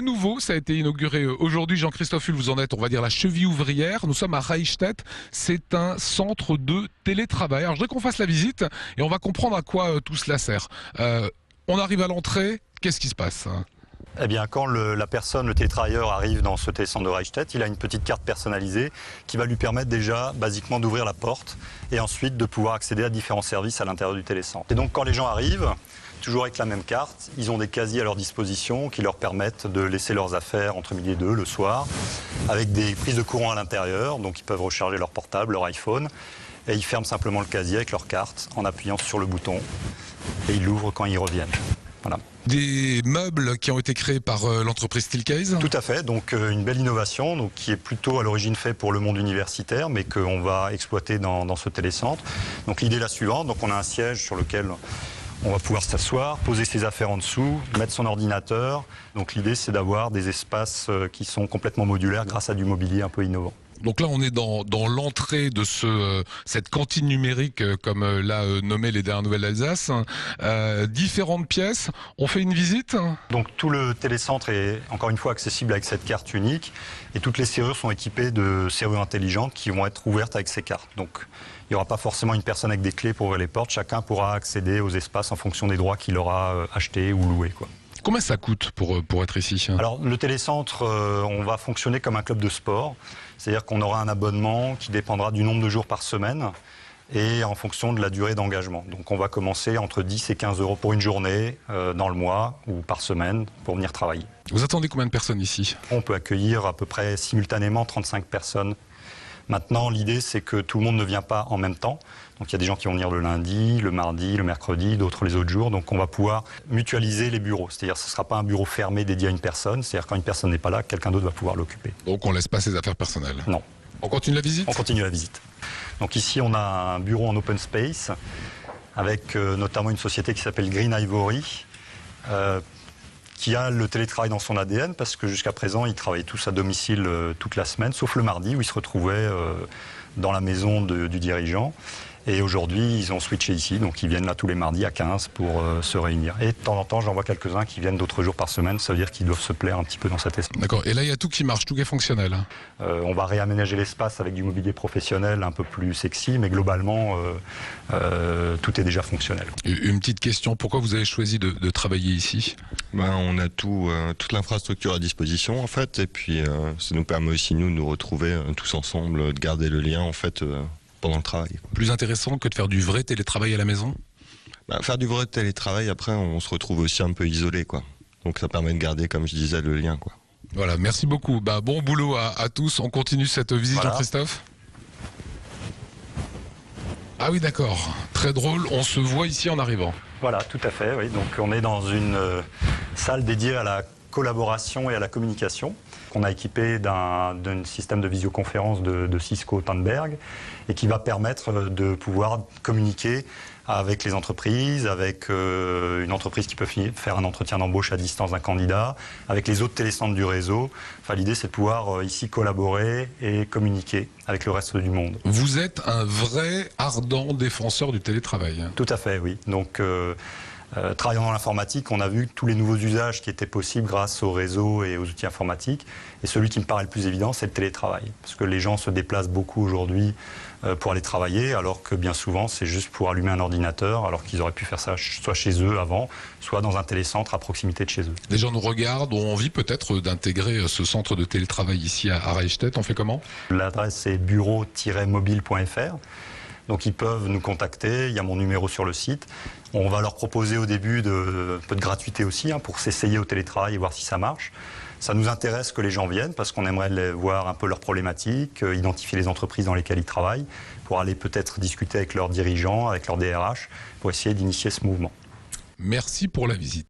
nouveau, ça a été inauguré aujourd'hui. Jean-Christophe Hull, vous en êtes, on va dire, la cheville ouvrière. Nous sommes à Reichstett. C'est un centre de télétravail. Alors, je voudrais qu'on fasse la visite et on va comprendre à quoi tout cela sert. On arrive à l'entrée. Qu'est-ce qui se passe ? Eh bien, quand le télétravailleur arrive dans ce télécentre de Reichstett, il a une petite carte personnalisée qui va lui permettre déjà, basiquement, d'ouvrir la porte et ensuite de pouvoir accéder à différents services à l'intérieur du télécentre. Et donc, quand les gens arrivent, toujours avec la même carte, ils ont des casiers à leur disposition qui leur permettent de laisser leurs affaires entre midi et 2 le soir, avec des prises de courant à l'intérieur, donc ils peuvent recharger leur portable, leur iPhone, et ils ferment simplement le casier avec leur carte en appuyant sur le bouton, et ils l'ouvrent quand ils reviennent. Voilà. Des meubles qui ont été créés par l'entreprise Steelcase ? Tout à fait, donc une belle innovation donc, qui est plutôt à l'origine faite pour le monde universitaire, mais qu'on va exploiter dans ce télécentre. Donc l'idée est la suivante, donc on a un siège sur lequel on va pouvoir s'asseoir, poser ses affaires en dessous, mettre son ordinateur. Donc l'idée c'est d'avoir des espaces qui sont complètement modulaires grâce à du mobilier un peu innovant. Donc là, on est dans l'entrée de cette cantine numérique, comme l'a nommé les dernières nouvelles d'Alsace. Différentes pièces. On fait une visite ? Donc tout le télécentre est encore une fois accessible avec cette carte unique. Et toutes les serrures sont équipées de serrures intelligentes qui vont être ouvertes avec ces cartes. Donc il n'y aura pas forcément une personne avec des clés pour ouvrir les portes. Chacun pourra accéder aux espaces en fonction des droits qu'il aura achetés ou loués, quoi. Combien ça coûte pour être ici ? Alors le télécentre, on va fonctionner comme un club de sport. C'est-à-dire qu'on aura un abonnement qui dépendra du nombre de jours par semaine et en fonction de la durée d'engagement. Donc on va commencer entre 10 et 15 euros pour une journée dans le mois ou par semaine pour venir travailler. Vous attendez combien de personnes ici ? On peut accueillir à peu près simultanément 35 personnes. Maintenant, l'idée, c'est que tout le monde ne vient pas en même temps. Donc il y a des gens qui vont venir le lundi, le mardi, le mercredi, d'autres les autres jours. Donc on va pouvoir mutualiser les bureaux. C'est-à-dire que ce ne sera pas un bureau fermé dédié à une personne. C'est-à-dire quand une personne n'est pas là, quelqu'un d'autre va pouvoir l'occuper. Donc on ne laisse pas ses affaires personnelles ? Non. On continue la visite ? On continue la visite. Donc ici, on a un bureau en open space avec notamment une société qui s'appelle Green Ivory, qui a le télétravail dans son ADN parce que jusqu'à présent, ils travaillaient tous à domicile toute la semaine, sauf le mardi où ils se retrouvaient dans la maison du dirigeant. Et aujourd'hui, ils ont switché ici, donc ils viennent là tous les mardis à 15 pour se réunir. Et de temps en temps, j'en vois quelques-uns qui viennent d'autres jours par semaine, ça veut dire qu'ils doivent se plaire un petit peu dans cet espace. D'accord, et là il y a tout qui marche, tout qui est fonctionnel. On va réaménager l'espace avec du mobilier professionnel un peu plus sexy, mais globalement, tout est déjà fonctionnel. Une petite question, pourquoi vous avez choisi de travailler ici ? On a toute l'infrastructure à disposition en fait, et puis ça nous permet aussi nous de nous retrouver tous ensemble, de garder le lien en fait pendant le travail. Plus intéressant que de faire du vrai télétravail à la maison ? Faire du vrai télétravail, après on se retrouve aussi un peu isolé, quoi. Donc ça permet de garder, comme je disais, le lien, quoi. Voilà, merci beaucoup. Bon boulot à tous. On continue cette visite, voilà. Jean-Christophe ? Ah oui, d'accord. Très drôle. On se voit ici en arrivant. Voilà, tout à fait. Oui. Donc on est dans une salle dédiée à la collaboration et à la communication, qu'on a équipé d'un système de visioconférence de Cisco Tandberg et qui va permettre de pouvoir communiquer avec les entreprises, avec une entreprise qui peut faire un entretien d'embauche à distance d'un candidat, avec les autres télécentres du réseau. Enfin, l'idée, c'est de pouvoir ici collaborer et communiquer avec le reste du monde. Vous êtes un vrai ardent défenseur du télétravail. Tout à fait, oui. Donc, travaillant dans l'informatique, on a vu tous les nouveaux usages qui étaient possibles grâce au réseau et aux outils informatiques. Et celui qui me paraît le plus évident, c'est le télétravail. Parce que les gens se déplacent beaucoup aujourd'hui pour aller travailler, alors que bien souvent, c'est juste pour allumer un ordinateur, alors qu'ils auraient pu faire ça soit chez eux avant, soit dans un télécentre à proximité de chez eux. Les gens nous regardent, ont envie peut-être d'intégrer ce centre de télétravail ici à Reichstett. On fait comment ? L'adresse est bureau-mobile.fr. Donc ils peuvent nous contacter, il y a mon numéro sur le site. On va leur proposer au début un peu de gratuité aussi pour s'essayer au télétravail et voir si ça marche. Ça nous intéresse que les gens viennent parce qu'on aimerait voir un peu leurs problématiques, identifier les entreprises dans lesquelles ils travaillent, pour aller peut-être discuter avec leurs dirigeants, avec leurs DRH, pour essayer d'initier ce mouvement. Merci pour la visite.